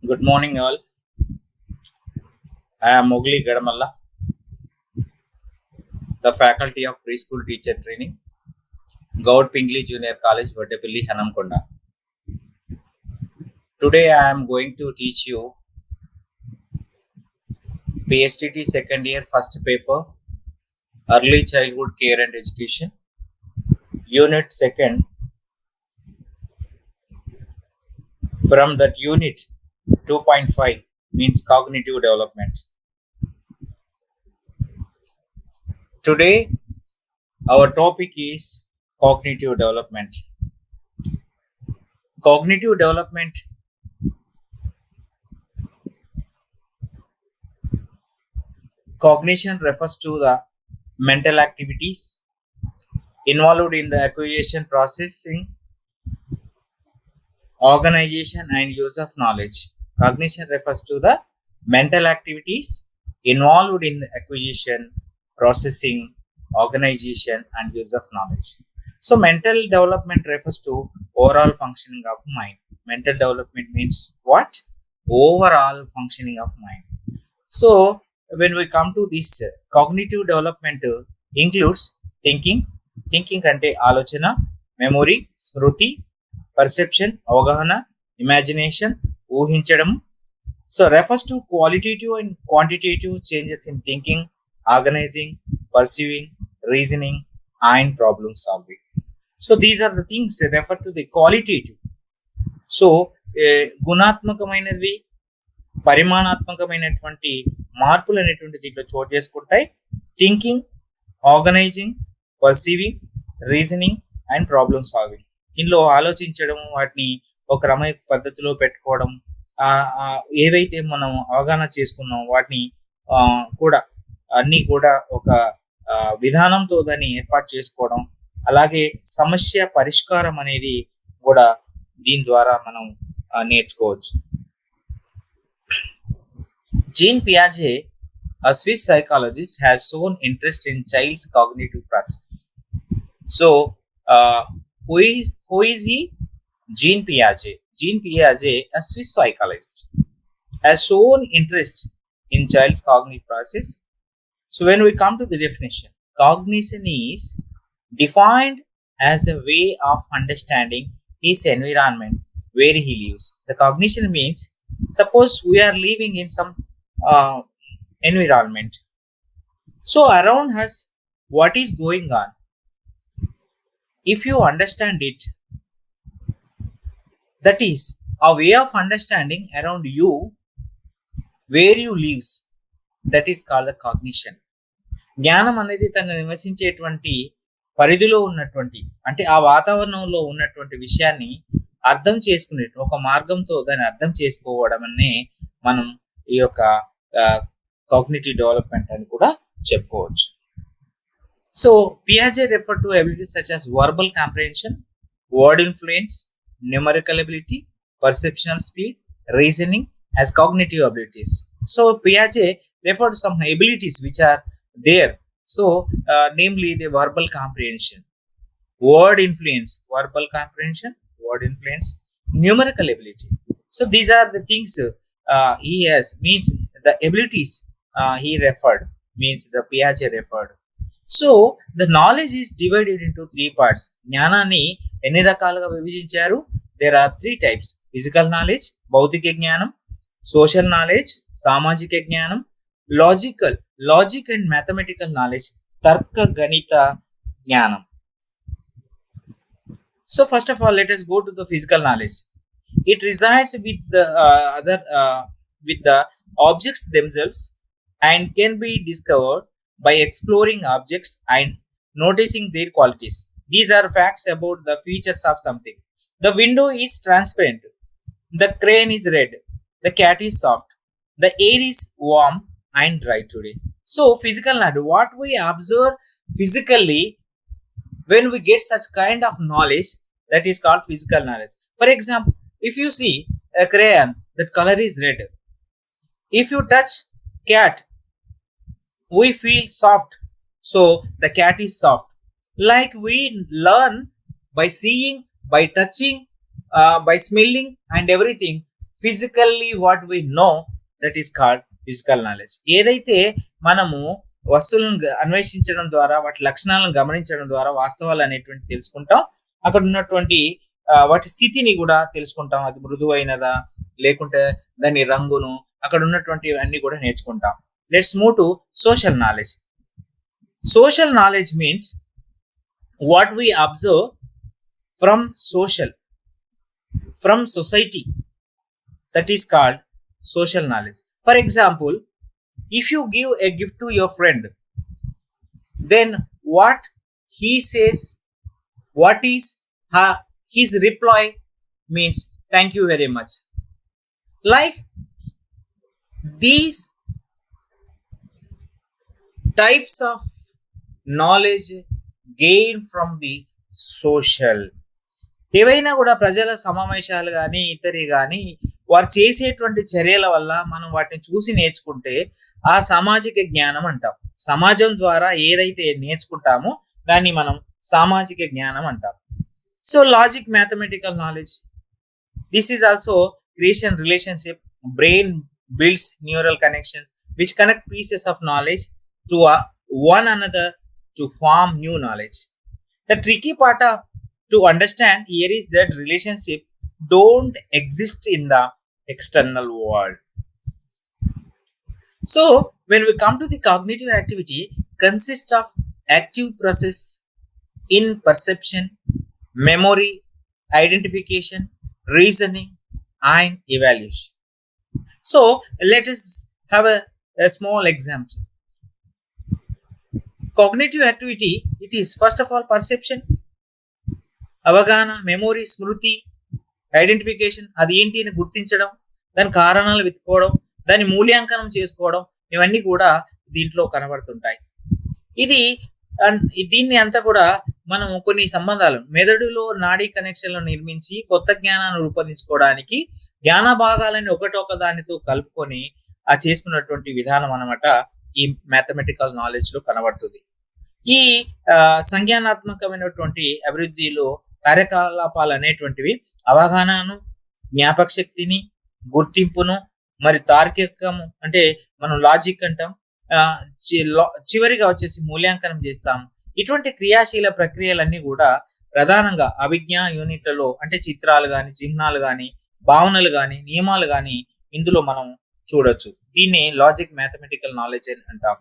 Good morning, all. I am Mowgli Gadamalla, the faculty of preschool teacher training, Gaud Pingley Junior College, Vattapalli, Hanamkonda. Today, I am going to teach you PSTT second year first paper, Early Childhood Care and Education, Unit second. From that unit, 2.5 means cognitive development. Today, our topic is cognitive development. Cognitive development cognition refers to the mental activities involved in the acquisition, processing, organization, and use of knowledge. Cognition refers to the mental activities involved in the acquisition, processing, organization, and use of knowledge. So, mental development refers to overall functioning of mind. Mental development means what? Overall functioning of mind. So, when we come to this cognitive development includes thinking అంటే ఆలోచన, memory, స్మృతి, perception, అవగాహన, imagination, ఊహించడం. So refers to qualitative and quantitative changes in thinking, organizing, perceiving, reasoning, and problem solving. So these are the things refer to the qualitative. So గుణాత్మకమైనవి, పరిమాణాత్మకమైనటువంటి మార్పులు అనేటువంటి దీంట్లో చోటు చేసుకుంటాయి. Thinking, organizing, perceiving, reasoning and problem solving. ఇందులో ఆలోచించడం, వాటిని ఒక క్రమ పద్ధతిలో పెట్టుకోవడం, ఏవైతే మనం అవగాహన చేసుకున్నాం వాటిని కూడా అన్నీ కూడా ఒక విధానంతో దాన్ని ఏర్పాటు చేసుకోవడం, అలాగే సమస్య పరిష్కారం అనేది కూడా దీని ద్వారా మనం నేర్చుకోవచ్చు. Jean Piaget, a Swiss psychologist, has shown interest in child's cognitive process. So, who is he? Jean Piaget. Jean Piaget, a Swiss psychologist, has shown interest in child's cognitive process. So, when we come to the definition, cognition is defined as a way of understanding his environment where he lives. The cognition means, suppose we are living in some environment. So around us, what is going on? If you understand it, that is a way of understanding around you, where you lives. That is called a cognition. జ్ఞానం అనేది తను నివసించేటువంటి పరిధిలో ఉన్నటువంటి, అంటే ఆ వాతావరణంలో ఉన్నటువంటి విషయాన్ని అర్థం చేసుకునే ఒక మార్గంతో దాన్ని అర్థం చేసుకోవడం అనే మనం ఈ యొక్క కాగ్నిటివ్ డెవలప్మెంట్ అని కూడా చెప్పుకోవచ్చు. So Piaget referred to abilities such as verbal comprehension, word influence, numerical ability, perceptual speed, reasoning as cognitive abilities. So Piaget referred to some abilities which are there. So namely the verbal comprehension, word influence, verbal comprehension, word influence, numerical ability. So these are the things he has, means the abilities he referred, means the Piaget referred. So the knowledge is divided into three parts. జ్ఞానాన్ని ఎన్ని రకాలుగా విభజించారు? There are three types: physical knowledge, భౌతిక జ్ఞానం; social knowledge, సామాజిక జ్ఞానం; logic and mathematical knowledge, తర్క గణిత జ్ఞానం. So first of all, let us go to the physical knowledge. It resides with the with the objects themselves and can be discovered by exploring objects and noticing their qualities. These are facts about the features of something. The window is transparent, the crane is red, the cat is soft, the air is warm and dry today. So physical knowledge, what we observe physically, when we get such kind of knowledge, that is called physical knowledge. For example, if you see a crayon, that color is red. If you touch cat, we feel soft, so the cat is soft. Like we learn by seeing, by touching, by smelling and everything physically what we know that is called physical knowledge. ఏదైతే మనము వస్తువులను అన్వేషించడం ద్వారా వాటి లక్షణాలను గమనించడం ద్వారా వాస్తవాలు అనేటువంటి తెలుసుకుంటాం, అక్కడ ఉన్నటువంటి వాటి స్థితిని కూడా తెలుసుకుంటాం, అది మృదువైనదా లేకుంటే దాని రంగును, అక్కడ ఉన్నటువంటి అన్ని కూడా నేర్చుకుంటాం. Let's move to social knowledge. Social knowledge means what we observe from society, that is called social knowledge. For example, if you give a gift to your friend, then what he says, what is his reply means thank you very much. Like these types of knowledge gained from the social. ఏవైనా కూడా ప్రజల సమావేశాలు కానీ ఇతరి కానీ వారు చేసేటువంటి చర్యల వల్ల మనం వాటిని చూసి నేర్చుకుంటే ఆ సామాజిక జ్ఞానం అంటాం. సమాజం ద్వారా ఏదైతే నేర్చుకుంటామో దాన్ని మనం సామాజిక జ్ఞానం అంటాం. So logic, mathematical knowledge, this is also creation relationship. Brain builds neural connection which connect pieces of knowledge to one another to form new knowledge. The tricky part to understand here is that relationship don't exist in the external world. So when we come to the cognitive activity, consists of active process in perception, memory, identification, reasoning and evaluation. So let us have a small example. Cognitive activity, it is first of all perception, అవగాహన, memory, స్మృతి, identification, అది ఏంటి అని గుర్తించడం, దాని కారణాలు వెతుక్కోవడం, దాని మూల్యాంకనం చేసుకోవడం, ఇవన్నీ కూడా దీంట్లో కనబడుతుంటాయి. దీన్ని అంతా కూడా మనం కొన్ని సంబంధాలు మెదడులో నాడీ కనెక్షన్లను నిర్మించి కొత్త జ్ఞానాన్ని రూపొందించుకోవడానికి జ్ఞాన భాగాలని ఒకటొక దానితో కలుపుకొని చేసుకున్నటువంటి విధానం అన్నమాట ఈ మ్యాథమెటికల్ నాలెడ్జ్ లో కనబడుతుంది. ఈ సంజ్ఞానాత్మకమైనటువంటి అభివృద్ధిలో కార్యకలాపాలు అనేటువంటివి అవగాహనను, జ్ఞాపక శక్తిని, గుర్తింపును, మరి తార్కికము అంటే మనం లాజిక్ అంటాం, చివరిగా వచ్చేసి మూల్యాంకనం చేస్తాము. ఇటువంటి క్రియాశీల ప్రక్రియలన్నీ కూడా ప్రధానంగా అభిజ్ఞా యూనిట్లలో అంటే చిత్రాలు కానీ, చిహ్నాలు కానీ, భావనలు కానీ, నియమాలు కానీ ఇందులో మనం చూడొచ్చు. దీన్ని లాజిక్, మ్యాథమెటికల్ నాలెడ్జ్ అని అంటాం.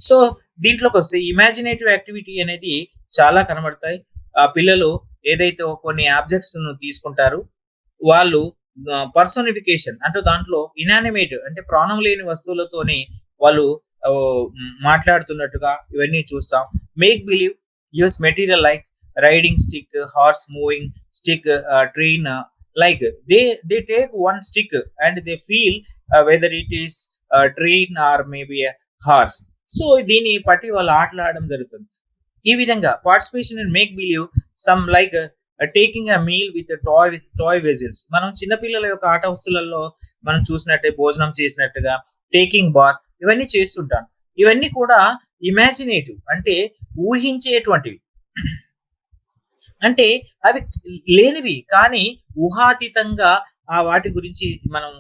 సో దీంట్లోకి వస్తే ఇమాజినేటివ్ యాక్టివిటీ అనేది చాలా కనబడతాయి. పిల్లలు ఏదైతే కొన్ని ఆబ్జెక్ట్స్ తీసుకుంటారు, వాళ్ళు పర్సోనిఫికేషన్ అంటే దాంట్లో ఇనానిమేట్ అంటే ప్రాణం లేని వస్తువులతోని వాళ్ళు మాట్లాడుతున్నట్టుగా ఇవన్నీ చూస్తాం. Make believe use material like riding stick, horse moving stick, train, like they take one stick and they feel whether it is a train or maybe a horse. So దీన్ని పట్టి వాళ్ళు ఆటలాడడం జరుగుతుంది. ఈ విధంగా participation and make believe some like taking a meal with toy vessels. మనం చిన్నపిల్లల యొక్క ఆట వస్తువులలో మనం చూసినట్టే భోజనం చేసినట్టుగా టేకింగ్ బాత్ ఇవన్నీ చేస్తుంటాం. ఇవన్నీ కూడా ఇమాజినేటివ్ అంటే ఊహించేటువంటివి, అంటే అవి లేనివి కానీ ఊహాతీతంగా ఆ వాటి గురించి మనం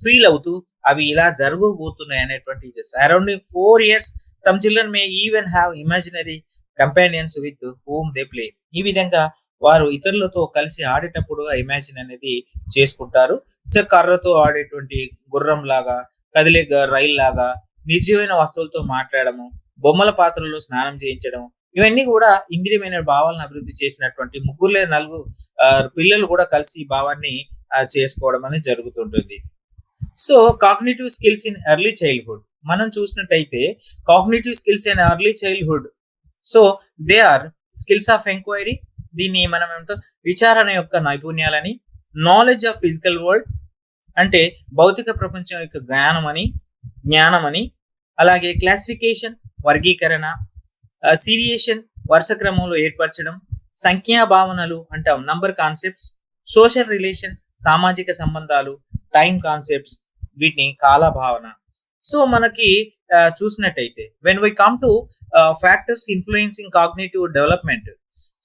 ఫీల్ అవుతూ అవి ఇలా జరగబోతున్నాయి అనేటువంటి around 4 years some children may even have imaginary companions with whom they play. ఈ విధంగా వారు ఇతరులతో కలిసి ఆడేటప్పుడు ఇమాజిన్ అనేది చేసుకుంటారు. సో కర్రతో ఆడేటువంటి గుర్రం లాగా, కదిలే రైలు లాగా, నిర్జీవమైన వస్తువులతో మాట్లాడము, బొమ్మల పాత్రలో స్నానం చేయించడం, ఇవన్నీ కూడా ఇంద్రియమైన భావాలను అభివృద్ధి చేసినటువంటి 3 లేదా 4 పిల్లలు కూడా కలిసి ఈ భావాన్ని చేసుకోవడం అనేది జరుగుతుంటుంది. So cognitive skills in early childhood మనం చూసినట్టయితే cognitive skills in early childhood, so they are skills of enquiry, దీన్ని మనం ఏమంటో విచారణ యొక్క నైపుణ్యాలని, నాలెడ్జ్ ఆఫ్ ఫిజికల్ వరల్డ్ అంటే భౌతిక ప్రపంచం యొక్క జ్ఞానమని, అలాగే క్లాసిఫికేషన్ వర్గీకరణ, సీరియేషన్ వరుస క్రమంలో ఏర్పరచడం, సంఖ్యా భావనలు అంటాం నంబర్ కాన్సెప్ట్స్, సోషల్ రిలేషన్స్ సామాజిక సంబంధాలు, టైం కాన్సెప్ట్స్ వీటిని కాల భావన. సో మనకి చూసినట్టయితే when we come to factors influencing cognitive development,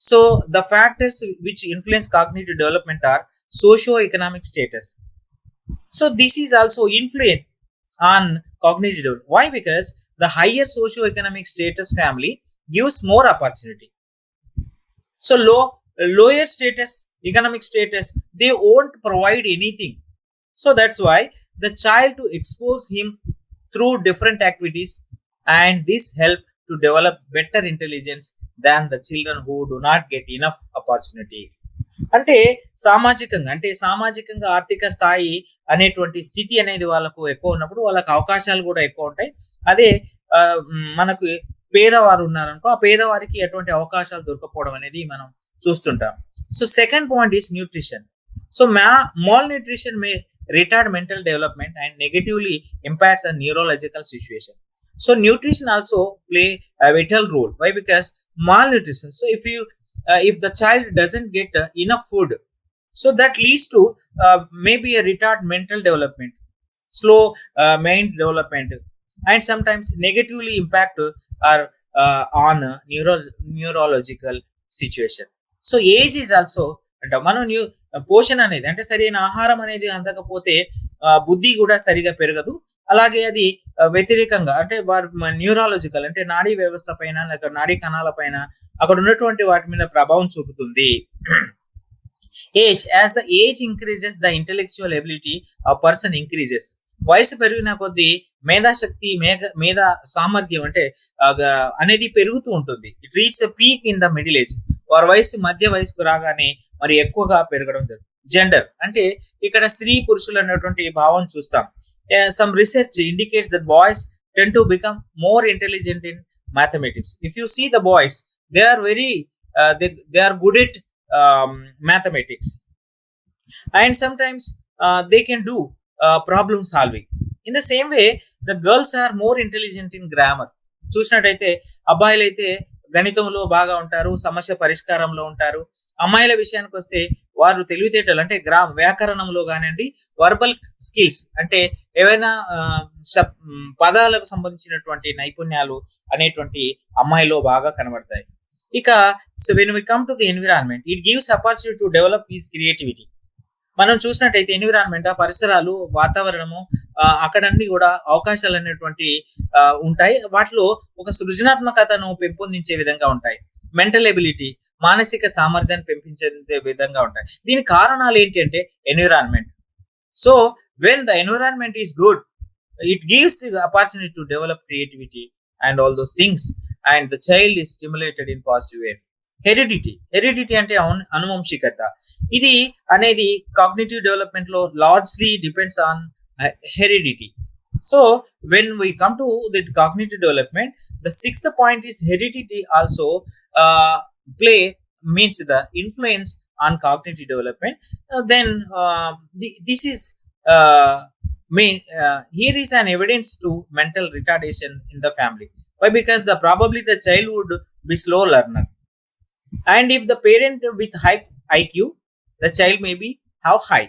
so the factors which influence cognitive development are socio-economic status. So this is also influence on cognitive development. Why? Because the higher socio-economic status family gives more opportunity. So lower status economic status, they won't provide anything. So that's why the child to expose him through different activities, and this help to develop better intelligence than the children who do not get enough opportunity. అంటే సామాజికంగా ఆర్థిక స్థాయి అనేటువంటి స్థితి అనేది వాళ్ళకు ఎక్కువ ఉన్నప్పుడు వాళ్ళకి అవకాశాలు కూడా ఎక్కువ ఉంటాయి. అదే మనకు పేదవారు ఉన్నారనుకో, ఆ పేదవారికి ఎటువంటి అవకాశాలు దొరకపోవడం అనేది మనం చూస్తుంటాం. So second point is nutrition. So mall nutrition May retard mental development and negatively impacts a neurological situation. So nutrition also play a vital role. Why? Because malnutrition. So if the child doesn't get enough food, so that leads to maybe a retard mental development, slow mind development, and sometimes negatively impact on neurological situation. So age is also మనం పోషణ అనేది అంటే సరైన ఆహారం అనేది అందకపోతే బుద్ధి కూడా సరిగా పెరగదు. అలాగే అది వ్యతిరేకంగా అంటే వారి న్యూరాలజికల్ అంటే నాడీ వ్యవస్థ పైన లేక నాడీ కణాల పైన అక్కడ ఉన్నటువంటి వాటి మీద ప్రభావం చూపుతుంది. Age, as the age increases the intellectual ability of person increases. వయసు పెరిగిన కొద్దీ మేధాశక్తి మేధా సామర్థ్యం అంటే అనేది పెరుగుతూ ఉంటుంది. It reach peak in the middle age. వారి వయసు మధ్య వయసుకు రాగానే మరి ఎక్కువగా పెరగడం జరుగుతుంది. జెండర్ అంటే ఇక్కడ స్త్రీ పురుషులు అనేటువంటి భావం చూస్తాం. Some research indicates that boys tend to become more intelligent in mathematics. If you see the boys, they are very they are good at mathematics, and sometimes they can do problem solving. In the same way, the girls are more intelligent in grammar. చూసినట్టయితే అబ్బాయిలు అయితే గణితంలో బాగా ఉంటారు, సమస్య పరిష్కారంలో ఉంటారు. అమ్మాయిల విషయానికి వస్తే వారు తెలివితేటలు అంటే వ్యాకరణంలో కానివ్వండి, వర్బల్ స్కిల్స్ అంటే ఏవైనా పదాలకు సంబంధించినటువంటి నైపుణ్యాలు అనేటువంటి అమ్మాయిలో బాగా కనబడతాయి. ఇక so when we come to the environment, it gives opportunity to develop his creativity. మనం చూసినట్టయితే ఎన్విరాన్మెంట్, ఆ పరిసరాలు, వాతావరణము, అక్కడన్నీ కూడా అవకాశాలు అనేటువంటి ఉంటాయి. వాటిలో ఒక సృజనాత్మకతను పెంపొందించే విధంగా ఉంటాయి. మెంటల్ ఎబిలిటీ, మానసిక సామర్థ్యాన్ని పెంపించే విధంగా ఉంటాయి. దీని కారణాలు ఏంటి అంటే environment. So when the environment is good, it gives the opportunity to develop creativity and all those things, and the child is stimulated in positive way. Heredity అంటే అనువంశికత. ఇది అనేది కాగ్నిటివ్ డెవలప్మెంట్ లో largely depends on heredity. So when we come to the cognitive development, the sixth point is heredity also play means the influence on cognitive development. Then this is here is an evidence to mental retardation in the family. Why? Because probably the child would be slow learner, and if the parent with high IQ, the child may be how high.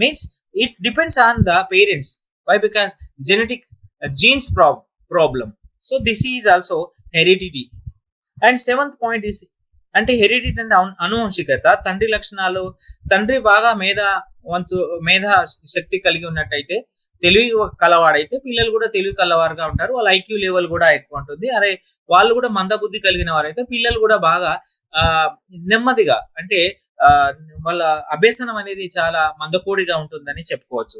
Means it depends on the parents. Why? Because genetic genes problem. So this is also heredity. And seventh point is అంటే heredity అంటే అనువంశికత. తండ్రి లక్షణాలు, తండ్రి బాగా మేధా శక్తి కలిగి ఉన్నట్టయితే, తెలివి కలవాడైతే పిల్లలు కూడా తెలివి కలవారుగా ఉంటారు. వాళ్ళ ఐక్యూ లెవెల్ కూడా ఎక్కువ ఉంటుంది. వాళ్ళు కూడా మందబుద్ధి కలిగిన వారైతే పిల్లలు కూడా బాగా నెమ్మదిగా అంటే వాళ్ళ అభ్యసనం అనేది చాలా మందకోడిగా ఉంటుందని చెప్పుకోవచ్చు.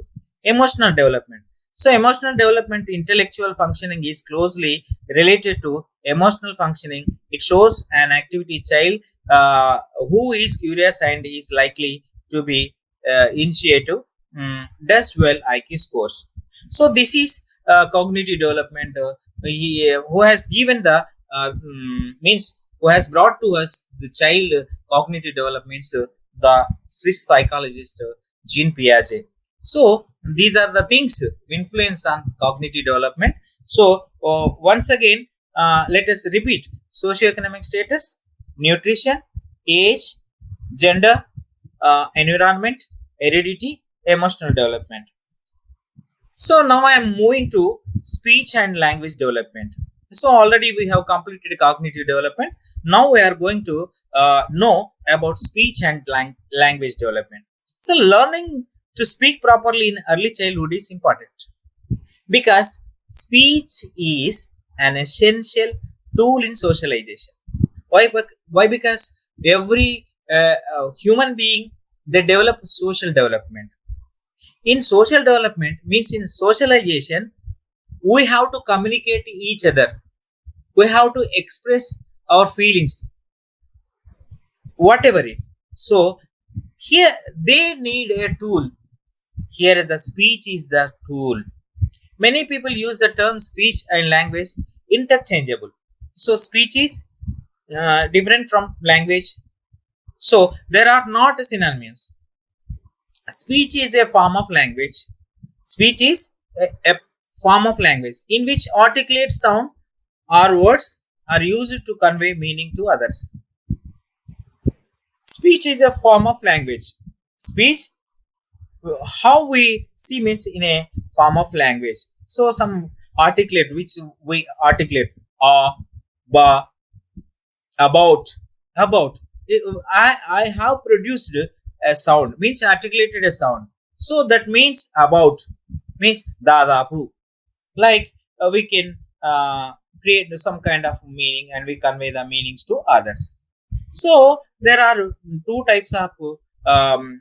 Emotional development. So emotional development, intellectual functioning is closely related to emotional functioning. It shows an activity child who is curious and is likely to be initiative, does well IQ scores. So this is cognitive development. Who has given the means who has brought to us the child cognitive developments, the Swiss psychologist Jean Piaget. So these are the things influence on cognitive development. So once again, let us repeat: socioeconomic status, nutrition, age, gender, environment, heredity, emotional development. So now I am moving to speech and language development. So already we have completed cognitive development. Now we are going to know about speech and language development. So learning to speak properly in early childhood is important because speech is an essential tool in socialization. Why? Because every human being, they develop social development. In social development means in socialization, we have to communicate each other. We have to express our feelings, whatever it. So here they need a tool. Here the speech is the tool. Many people use the term speech and language interchangeable. So speech is different from language. So there are not synonyms. Speech is a form of language. Speech is a form of language in which articulate sound or words are used to convey meaning to others. Speech is a form of language. Speech, how we see means in a form of language. So some articulate which we articulate ba, about. I have produced a sound means articulated a sound. So that means about means dadapu. Like we can create some kind of meaning and we convey the meanings to others. So there are two types of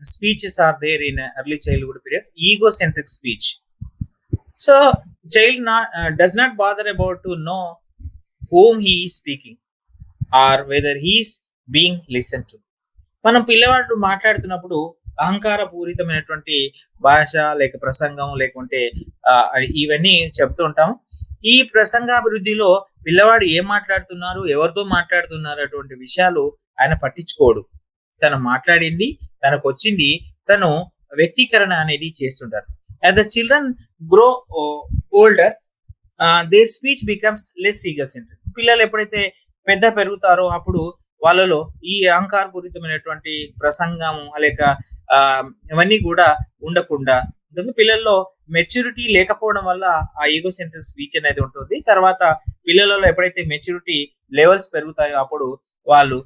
speeches are there in early childhood period. Egocentric speech. So child does not bother about to know whom he is speaking or whether he is being listened to. మనం పిల్లవాడు మాట్లాడుతున్నప్పుడు అహంకార పూరితమైనటువంటి భాష లేక ప్రసంగం లేకుంటే ఇవన్నీ చెప్తూ ఉంటాం. ఈ ప్రసంగాభివృద్ధిలో పిల్లవాడు ఏం మాట్లాడుతున్నారు, ఎవరితో మాట్లాడుతున్నారు అటువంటి విషయాలు ఆయన పట్టించుకోడు. తను మాట్లాడింది, తనకు వచ్చింది, తను వ్యక్తీకరణ అనేది చేస్తుంటారు. As the children grow older, their speech becomes less egocentric. పిల్లలు ఎప్పుడైతే పెద్ద పెరుగుతారో అప్పుడు వాళ్ళలో ఈ అహంకారపూరితమైనటువంటి ప్రసంగం లేక ఇవన్నీ కూడా ఉండకుండా ఉంటుంది. పిల్లల్లో మెచ్యూరిటీ లేకపోవడం వల్ల ఆ ఈగోసెంట్రిక్ స్పీచ్ అనేది ఉంటుంది. తర్వాత పిల్లలలో ఎప్పుడైతే మెచ్యూరిటీ లెవెల్స్ పెరుగుతాయో అప్పుడు వాళ్ళు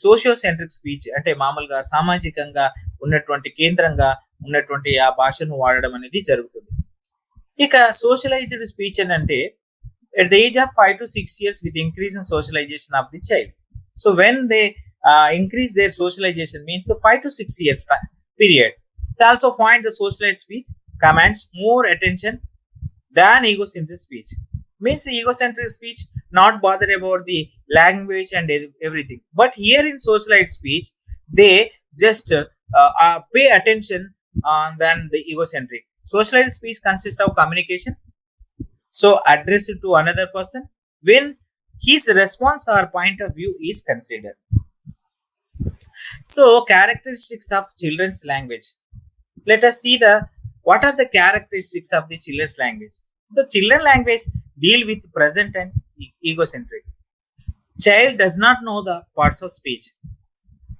సోషియో సెంట్రిక్ స్పీచ్ అంటే మామూలుగా సామాజికంగా ఉన్నటువంటి కేంద్రంగా ఉన్నటువంటి ఆ భాషను వాడడం అనేది జరుగుతుంది. ఇక సోషలైజ్డ్ స్పీచ్ అని అంటే at the age of 5 to 6 years with increase in socialization of the child. So when they increase their socialization means the 5 to 6 years period, they also find the socialized speech commands more attention than egocentric speech. Means egocentric speech not bother about the language and everything, but here in socialized speech they just pay attention than the egocentric. Socialized speech consists of communication, so address it to another person when his response or point of view is considered. So characteristics of children's language. Let us see what are the characteristics of the children's language. The children language deal with present and egocentric. Child does not know the parts of speech.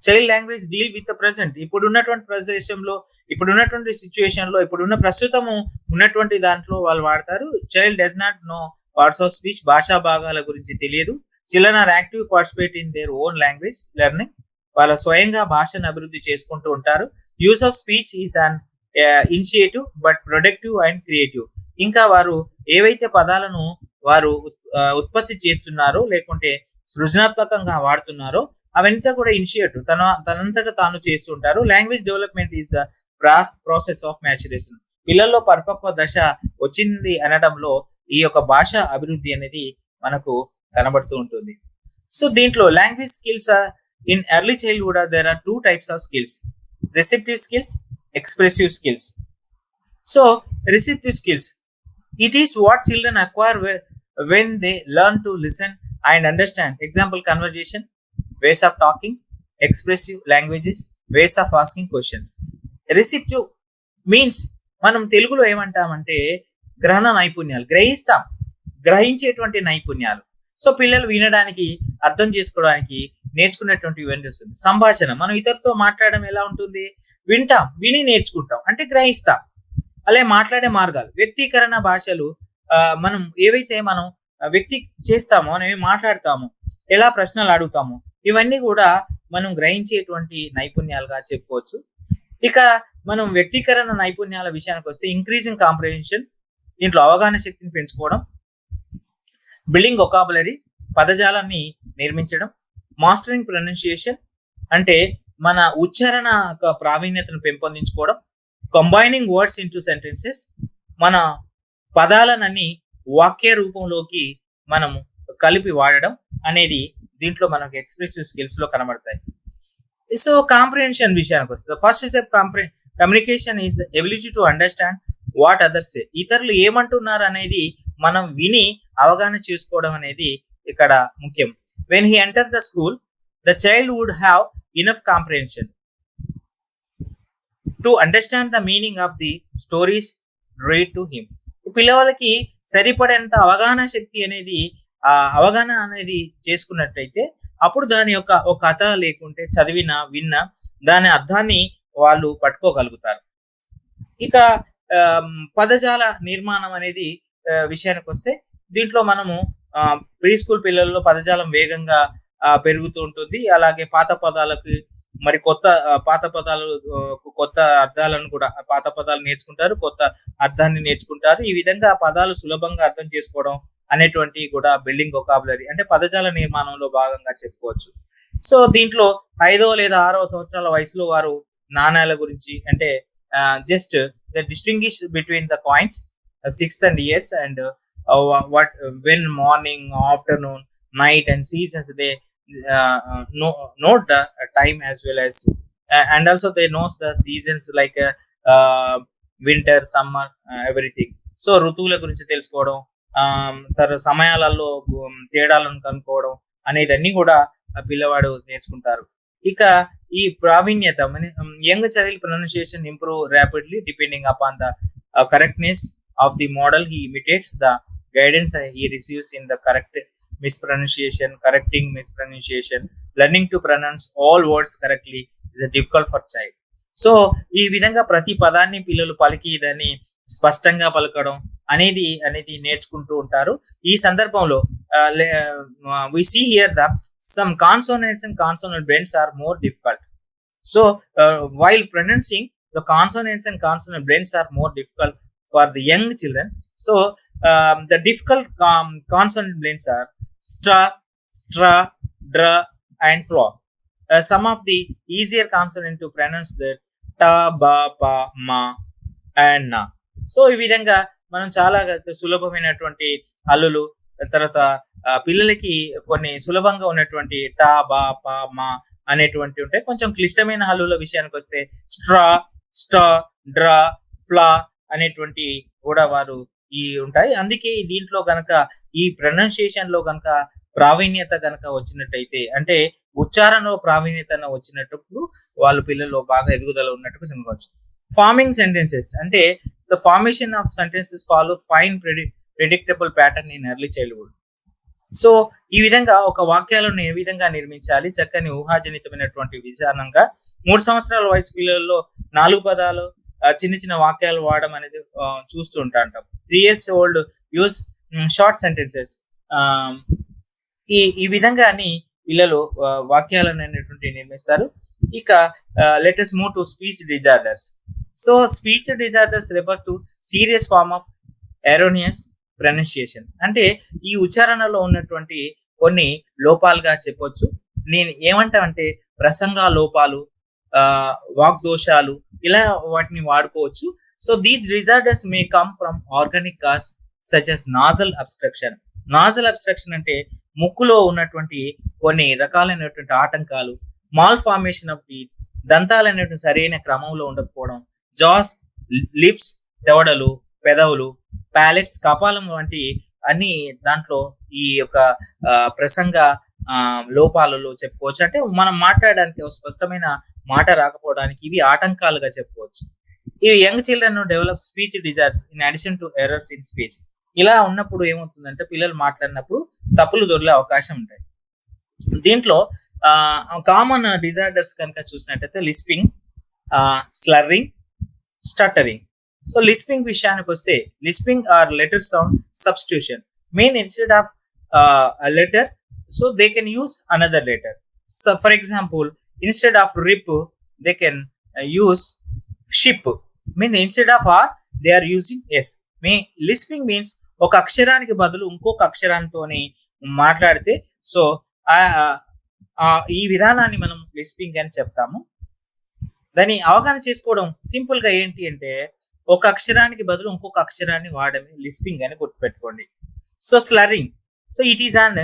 Child language deal with the present. ఇప్పుడున్నటువంటి ప్రదేశంలో, ఇప్పుడున్నటువంటి situation లో, ఇప్పుడున్న ప్రస్తుతము ఉన్నటువంటి దాంట్లో వాళ్ళు వాడతారు. Child does not know parts of speech. భాషా భాగాల గురించి తెలియదు. Children are active participate in their own language learning. వాళ్ళ స్వయంగా భాషను అభివృద్ధి చేసుకుంటూ ఉంటారు. Use of speech is an initiative but productive and creative. ఇంకా వారు ఏవైతే పదాలను వారు ఉత్పత్తి చేస్తున్నారో లేకుంటే సృజనాత్మకంగా వాడుతున్నారో అవంతా కూడా ఇనిషియేటివ్ తనంతట తాను చేస్తుంటారు. Language development is process of maturation. పిల్లల్లో పరిపక్వ దశ వచ్చింది అనడంలో ఈ యొక్క భాష అభివృద్ధి అనేది మనకు కనబడుతూ ఉంటుంది. సో దీంట్లో language skills in early childhood there are 2 types of skills: receptive skills, expressive skills. So receptive skills, it is what children acquire when they learn to listen and understand. Example, conversation, ways of talking, expressive languages, ways of asking questions. Receptive means మనం తెలుగులో ఏమంటామంటే గ్రహణ నైపుణ్యాలు, గ్రహించేటువంటి నైపుణ్యాలు. So పిల్లలు వినడానికి, అర్థం చేసుకోవడానికి నేర్చుకునేటువంటి ఇవన్నీ వస్తుంది. సంభాషణ, మనం ఇతరులతో మాట్లాడడం ఎలా ఉంటుంది, వింటాం, విని నేర్చుకుంటాం అంటే గ్రహిస్తాం. అలాగే మాట్లాడే మార్గాలు, వ్యక్తీకరణ భాషలు, మనం ఏవైతే మనం వ్యక్తి చేస్తామో, మనం మాట్లాడతామో, ఎలా ప్రశ్నలు అడుగుతామో, ఇవన్నీ కూడా మనం గ్రహించేటువంటి నైపుణ్యాలుగా చెప్పుకోవచ్చు. ఇక మనం వ్యక్తీకరణ నైపుణ్యాల విషయానికి వస్తే ఇంక్రీజింగ్ కాంప్రహెన్షన్, దీంట్లో అవగాహన శక్తిని పెంచుకోవడం, బిల్డింగ్ వొకాబులరీ పదజాలాన్ని నిర్మించడం, మాస్టరింగ్ ప్రొనౌన్సియేషన్ అంటే మన ఉచ్చారణ ప్రావీణ్యతను పెంపొందించుకోవడం, కంబైనింగ్ వర్డ్స్ ఇంటూ సెంటెన్సెస్ మన పదాలనన్ని వాక్య రూపంలోకి మనము కలిపి వాడడం అనేది దీంట్లో మనకు ఎక్స్ప్రెసివ్ స్కిల్స్ లో కనబడతాయి. సో కాంప్రిహెన్షన్ విషయానికి వస్తుంది. First step communication is the ability to understand what others సే. ఇతరులు ఏమంటున్నారు అనేది మనం విని అవగాహన చేసుకోవడం అనేది ఇక్కడ ముఖ్యం. When he enter the school the child would have enough comprehension to understand the meaning of the stories read to him. పిల్లవాళ్ళకి సరిపడేంత అవగాహన శక్తి అనేది అవగాహన అనేది చేసుకున్నట్టయితే అప్పుడు దాని యొక్క ఒక కథ లేకుంటే విన్న దాని అర్థాన్ని వాళ్ళు పట్టుకోగలుగుతారు. ఇక పదజాల నిర్మాణం అనేది విషయానికి వస్తే దీంట్లో మనము ప్రీ స్కూల్ పిల్లల్లో పదజాలం వేగంగా పెరుగుతూ ఉంటుంది. అలాగే పాత పదాలకు మరి పాత పదాలు కొత్త అర్థాలను కూడా పాత పదాలు నేర్చుకుంటారు, కొత్త అర్థాన్ని నేర్చుకుంటారు. ఈ విధంగా పదాలు సులభంగా అర్థం చేసుకోవడం అనేటువంటి కూడా బిల్డింగ్ వొకాబులరీ అంటే పదజాల నిర్మాణంలో భాగంగా చెప్పుకోవచ్చు. సో దీంట్లో 5వ లేదా 6వ సంవత్సరాల వయసులో వారు నాణ్యాల గురించి అంటే just the distinguish between the coins 6th and years and what when morning, afternoon, night and seasons they note the time as well as and also they knows the seasons like winter, summer, everything. So ఋతువుల గురించి తెలుసుకోవడం, సమయాలలో తేడాలను కనుక్కోవడం అనేది అన్ని కూడా పిల్లవాడు నేర్చుకుంటారు. ఇక ఈ ప్రావీణ్యత young child pronunciation improve rapidly depending upon the correctness of the model he imitates the guidance he receives in the correct mispronunciation, correcting mispronunciation, learning to pronounce all words correctly is a difficult for child. So ఈ విధంగా ప్రతి పదాన్ని పిల్లలు పలికి దాన్ని స్పష్టంగా పలకడం అనేది నేర్చుకుంటూ ఉంటారు. ఈ సందర్భంలో we see here the some consonants and consonant blends are more difficult. So while pronouncing the consonants and consonant blends are more difficult for the young children. So the difficult consonant blends are stra, stra, dra and flaw. Some of the easier consonant to pronounce that ta, ba, pa, ma and na. So ఈ విధంగా మనం చాలా సులభమైనటువంటి హల్లులు, తర్వాత పిల్లలకి కొన్ని సులభంగా ఉన్నటువంటి టా, బా, పా, మా అనేటువంటి ఉంటాయి. కొంచెం క్లిష్టమైన హల్లుల విషయానికి వస్తే స్ట్రా, స్టా, డ్రా, ఫ్లా అనేటువంటి కూడా వారు ఉంటాయి. అందుకే దీంట్లో గనక ఈ ప్రొనౌన్సియేషన్ లో గనక ప్రావీణ్యత గనక వచ్చినట్టయితే అంటే ఉచ్చారణలో ప్రావీణ్యత వచ్చినప్పుడు వాళ్ళ పిల్లల్లో బాగా ఎదుగుదల ఉన్నట్టుగా చెప్పుకోవచ్చు. ఫార్మింగ్ సెంటెన్సెస్ అంటే the formation of sentences follow fine predictable pattern in early childhood. So ఈ విధంగా ఒక వాక్యాలను ఏ విధంగా నిర్మించాలి, చక్కని ఊహాజనితమైనటువంటి విధానంగా 3 సంవత్సరాల వయసు పిల్లల్లో 4 పదాలు చిన్న చిన్న వాక్యాలు వాడడం అనేది చూస్తూ ఉంటాం. 3 years old use short sentences. ఈ విధంగా పిల్లలు వాక్యాలను అనేటువంటి నిర్మిస్తారు. ఇక let us move to speech disorders. So speech disorders refer to serious form of erroneous pronunciation అంటే ఈ ఉచ్చారణలో ఉన్నటువంటి కొన్ని లోపాలుగా చెప్పొచ్చు. నేను ఏమంటానంటే ప్రసంగ లోపాలు, వాగ్దోషాలు ఇలా వాటిని వాడుకోవచ్చు. So these disorders may come from organic cause such as nasal obstruction. Nasal obstruction అంటే ముక్కులో ఉన్నటువంటి కొన్ని రకాలైనటువంటి ఆటంకాలు, మాల్ ఫార్మేషన్ ఆఫ్ టీత్ దంతాలు అనేటువంటి సరైన క్రమంలో ఉండకపోవడం, జాస్, లిప్స్ దవడలు, పెదవులు, ప్యాలెట్స్ కపాలం వంటి అన్ని దాంట్లో ఈ యొక్క ప్రసంగ లోపాలలో చెప్పుకోవచ్చు. అంటే మనం మాట్లాడడానికి స్పష్టమైన మాట రాకపోవడానికి ఇవి ఆటంకాలుగా చెప్పుకోవచ్చు. ఇవి young children develop speech disorders in addition to errors in speech. ఇలా ఉన్నప్పుడు ఏమవుతుందంటే పిల్లలు మాట్లాడినప్పుడు తప్పులు దొరికే అవకాశం ఉంటాయి. దీంట్లో కామన్ డిజార్డర్స్ కనుక చూసినట్టయితే లిస్పింగ్, స్లర్రింగ్, స్టట్టరింగ్. సో లిస్పింగ్ విషయానికి వస్తే lisping R letter sound substitution mean instead of a letter so they can use another letter. So for example instead of rip they can use ship mean instead of or they are using S. Lisping means ఒక అక్షరానికి బదులు ఇంకొక అక్షరాలతోని మాట్లాడితే so ఈ విధానాన్ని మనం lisping అని చెప్తాము. దాన్ని అవగాహన చేసుకోవడం సింపుల్ గా ఏంటి అంటే ఒక అక్షరానికి బదులు ఇంకొక అక్షరాన్ని వాడమే లిస్పింగ్ అని గుర్తుపెట్టుకోండి. So slurring, so it is an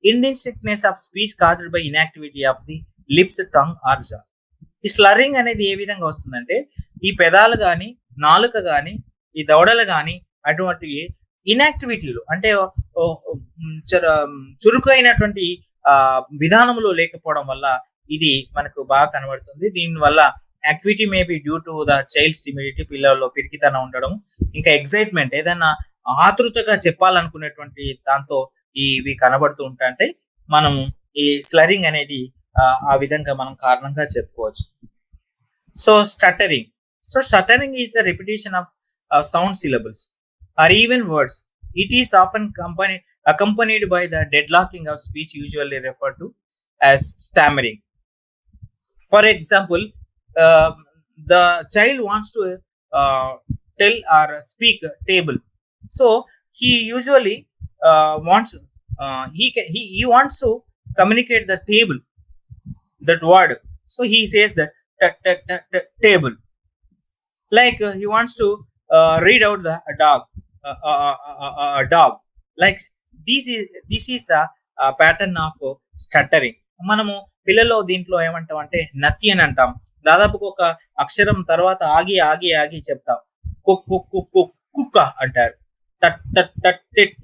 indistinctness of speech caused by inactivity of the lips, tongue or jaw. ఈ స్లరింగ్ అనేది ఏ విధంగా వస్తుందంటే ఈ పెదాలు కానీ నాలుక కానీ ఈ దవడలు కానీ అటువంటి ఇన్యాక్టివిటీలు అంటే చురుకైనటువంటి విధానంలో లేకపోవడం వల్ల ఇది మనకు బాగా కనబడుతుంది. దీనివల్ల activity may be due to the child timidity, పిల్లల్లో పిరికితనం ఉండడం, ఇంకా ఎగ్జైట్మెంట్ ఏదైనా ఆతృతగా చెప్పాలనుకునేటువంటి దాంతో ఇవి కనబడుతూ ఉంటాయంటే మనం ఈ స్లరింగ్ అనేది ఆ విధంగా మనం కారణంగా చెప్పుకోవచ్చు. So stuttering, so stuttering is the repetition of sound syllables or even words. It is often accompanied by the deadlocking of speech, usually referred to as stammering. For example, the child wants to tell or speak table, so he usually he wants to communicate the table, that word, so he says that table, like he wants to read out the dog, like this is the pattern of stuttering. మనము పిల్లల్లో దీంట్లో ఏమంటాం అంటే నత్తి అని అంటాం. దాదాపు ఒక అక్షరం తర్వాత ఆగి ఆగి ఆగి చెప్తాం. కుక్క అంటారు,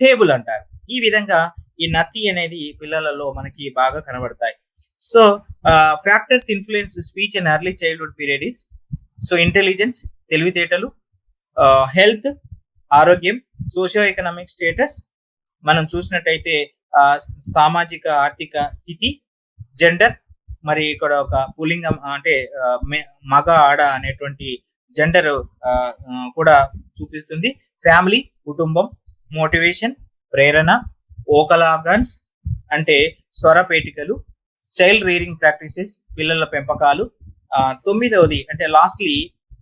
టేబుల్ అంటారు. ఈ విధంగా ఈ నత్తి అనేది పిల్లలలో మనకి బాగా కనబడతాయి. So factors influence speech in early childhood period is so intelligence, తెలివితేటలు, హెల్త్, ఆరోగ్యం, సోషియో ఎకనామిక్ స్టేటస్, మనం చూసినట్టయితే సామాజిక ఆర్థిక స్థితి, జెండర్, మరి ఇక్కడ ఒక పుల్లింగం అంటే మగ ఆడ అనేటువంటి జెండర్ కూడా చూపిస్తుంది, ఫ్యామిలీ, కుటుంబం, మోటివేషన్, ప్రేరణ, ఓకల్ ఆర్గన్స్ అంటే స్వరపేటికలు, చైల్డ్ రీడింగ్ ప్రాక్టీసెస్, పిల్లల పెంపకాలు, 9వది అంటే లాస్ట్లీ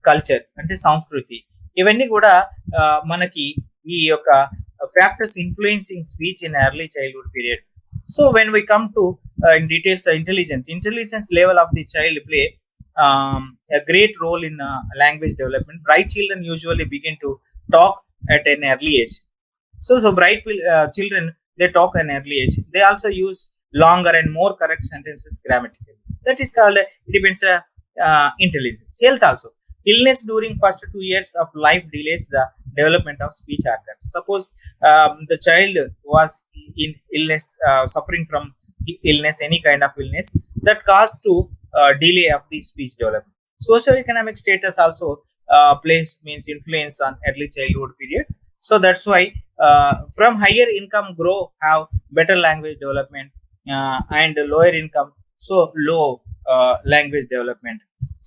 కల్చర్ అంటే సంస్కృతి. ఇవన్నీ కూడా మనకి ఈ యొక్క factors influencing speech in early childhood period. So when we come to in details intelligence level of the child play a great role in language development. Bright children usually begin to talk at an early age. So bright children, they talk at an early age. They also use longer and more correct sentences grammatically. That is called, it depends intelligence. Health also, illness during first 2 years of life delays the development of speech organs. Suppose the child was in illness, suffering from illness, any kind of illness that caused to delay of the speech development. Socio-economic status also means influence on early childhood period. So that's why from higher income grow have better language development, and lower income so low language development.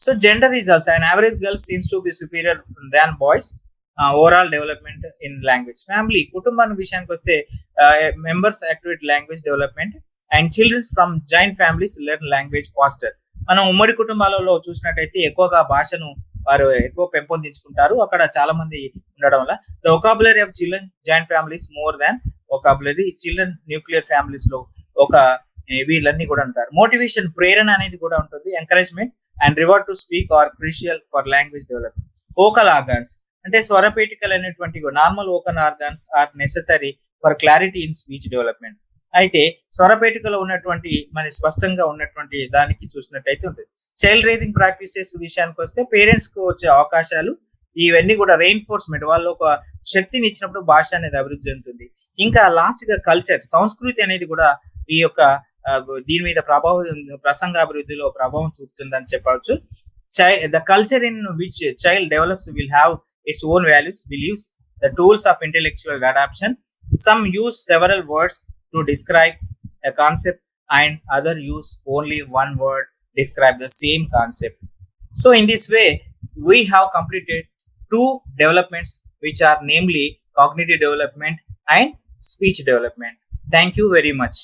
So gender is also, an average girl seems to be superior than boys overall development in language. Family, kutumbam vishayaniki vaste members activate language development and children from joint families learn language faster. మనం ఉమ్మడి కుటుంబాలలో చూసినట్టయితే ఎక్కువగా భాషను వారు ఎక్కువ పెంపొందించుకుంటారు. అక్కడ చాలా మంది ఉండడం వల్ల the vocabulary of children joint families more than vocabulary children nuclear families లో ఒక వీళ్ళన్నీ కూడా ఉంటారు. మోటివేషన్, ప్రేరణ అనేది కూడా ఉంటుంది. Encouragement and reward to speak are crucial for language development. Vocal organs అంటే స్వరపేటికలు అనేటువంటి normal vocal organs are necessary for clarity in speech development. అయితే స్వరపేటికలో ఉన్నటువంటి మరి స్పష్టంగా ఉన్నటువంటి దానికి చూసినట్టయితే ఉంటుంది. చైల్డ్ రీడింగ్ ప్రాక్టీసెస్ విషయానికి వస్తే పేరెంట్స్ కు వచ్చే అవకాశాలు ఇవన్నీ కూడా రెయిన్ఫోర్స్మెంట్, వాళ్ళు ఒక శక్తిని ఇచ్చినప్పుడు భాష అనేది అభివృద్ధి చెందుతుంది. ఇంకా లాస్ట్ గా కల్చర్, సంస్కృతి అనేది కూడా ఈ యొక్క దీని మీద ప్రసంగాభివృద్ధిలో ప్రభావం చూపుతుందని చెప్పవచ్చు. The culture in which child develops will have its own values, beliefs, the tools of intellectual adaption. Some use several words to describe a concept and other use only one word describe the same concept. So in this way we have completed 2 developments which are namely cognitive development and speech development. Thank you very much.